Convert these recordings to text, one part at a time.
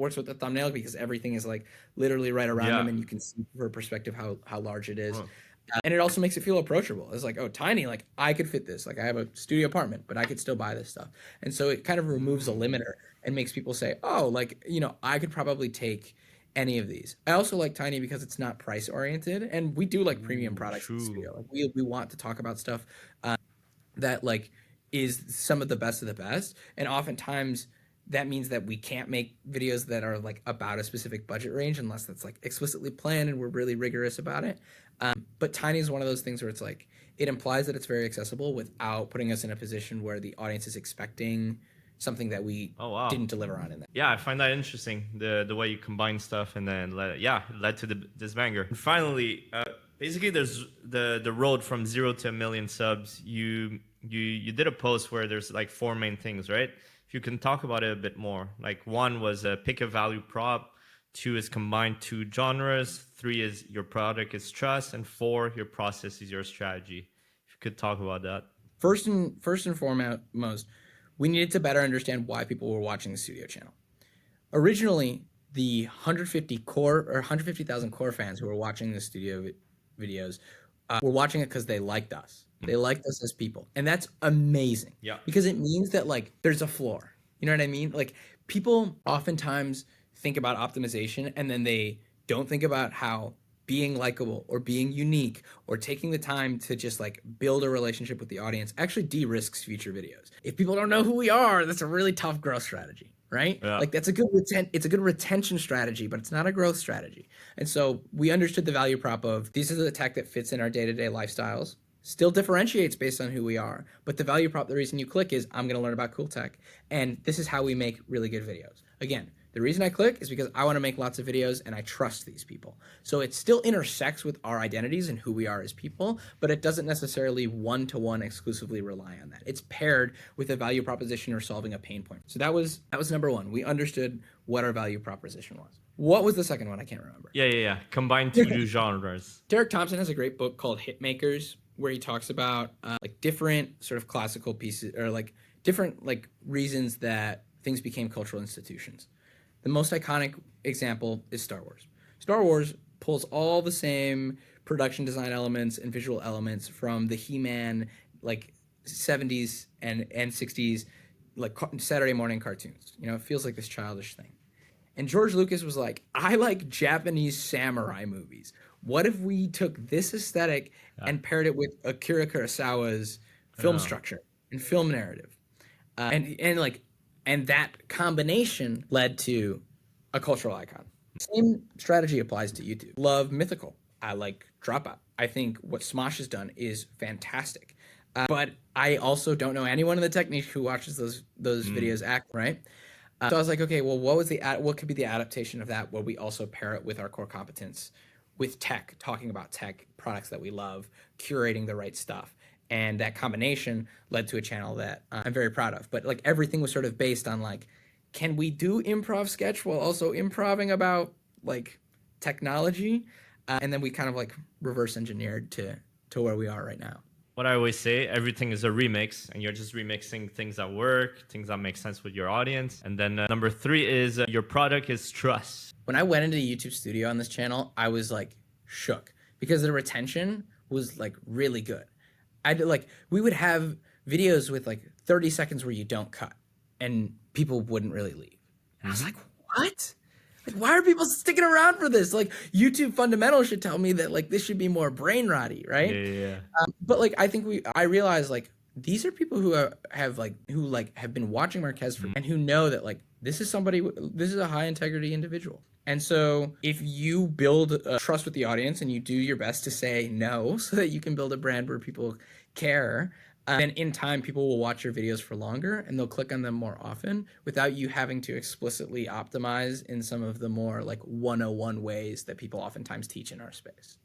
works with the thumbnail because everything is like literally right around Yeah. them, and you can see for perspective how large it is. Huh. And it also makes it feel approachable. It's like, oh, tiny, like I could fit this. Like I have a studio apartment, but I could still buy this stuff. And so it kind of removes a Mm. limiter and makes people say, oh, like, I could probably take any of these. I also like tiny because it's not price oriented, and we do like premium Ooh, products in the true. studio. Like we want to talk about stuff that like is some of the best of the best, and oftentimes that means that we can't make videos that are like about a specific budget range unless that's like explicitly planned and we're really rigorous about it. But tiny is one of those things where it's like it implies that it's very accessible without putting us in a position where the audience is expecting something that we Oh wow. didn't deliver on in that. Yeah, I find that interesting. The way you combine stuff and then it led to this banger. And finally, basically, there's the road from 0 to 1 million subs. You did a post where there's like 4 main things, right? If you can talk about it a bit more. Like 1 was pick a value prop. 2 is combine 2 genres. 3 is your product is trust, and 4 your process is your strategy. If you could talk about that. First and foremost, we needed to better understand why people were watching the studio channel. Originally, the 150,000 core fans who were watching the studio videos were watching it because they liked us. They liked us as people, and that's amazing. Yeah. Because it means that like there's a floor. You know what I mean? Like people oftentimes think about optimization and then they don't think about how being likable or being unique or taking the time to just like build a relationship with the audience actually de-risks future videos. If people don't know who we are, that's a really tough growth strategy, right? Yeah. Like that's a good it's a good retention strategy, but it's not a growth strategy. And so we understood the value prop of this is the tech that fits in our day-to-day lifestyles, still differentiates based on who we are, but the value prop, the reason you click is I'm going to learn about cool tech, and this is how we make really good videos. Again, the reason I click is because I want to make lots of videos and I trust these people. So it still intersects with our identities and who we are as people, but it doesn't necessarily one-to-one exclusively rely on that. It's paired with a value proposition or solving a pain point. So that was number 1. We understood what our value proposition was. What was the second one? I can't remember. Yeah. Combine 2 genres. Derek Thompson has a great book called Hitmakers, where he talks about like different sort of classical pieces or like different like reasons that things became cultural institutions. The most iconic example is Star Wars. Star Wars pulls all the same production design elements and visual elements from the He-Man like 70s and 60s like Saturday morning cartoons. It feels like this childish thing. And George Lucas was like, I like Japanese samurai movies. What if we took this aesthetic and paired it with Akira Kurosawa's film structure and film narrative? And that combination led to a cultural icon. Same strategy applies to YouTube. Love Mythical. I like Dropout. I think what Smosh has done is fantastic. But I also don't know anyone in the technique who watches those videos act, right? So I was like, okay, well, what could be the adaptation of that where we also pair it with our core competence, with tech, talking about tech, products that we love, curating the right stuff. And that combination led to a channel that I'm very proud of. But like everything was sort of based on like, can we do improv sketch while also improving about like technology? And then we kind of like reverse engineered to where we are right now. What I always say, everything is a remix, and you're just remixing things that work, things that make sense with your audience. And then number 3 is your product is trust. When I went into YouTube Studio on this channel, I was like shook because the retention was like really good. We would have videos with like 30 seconds where you don't cut and people wouldn't really leave. And I was like, what? Like, why are people sticking around for this? Like, YouTube fundamentals should tell me that like this should be more brain rotty, right? Yeah. But like, I realized like these are people who have been watching Marquez for and who know that like this is a high integrity individual. And so if you build trust with the audience and you do your best to say no so that you can build a brand where people care, then in time people will watch your videos for longer and they'll click on them more often without you having to explicitly optimize in some of the more like 101 ways that people oftentimes teach in our space.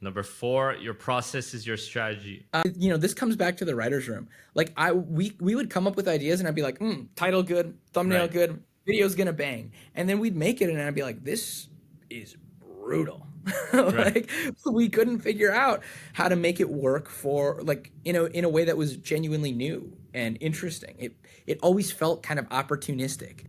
Number 4, your process is your strategy. This comes back to the writer's room. Like we would come up with ideas and I'd be like, title good, thumbnail good, video's gonna bang. And then we'd make it and I'd be like, this is brutal. Like we couldn't figure out how to make it work for like, in a way that was genuinely new and interesting. It always felt kind of opportunistic.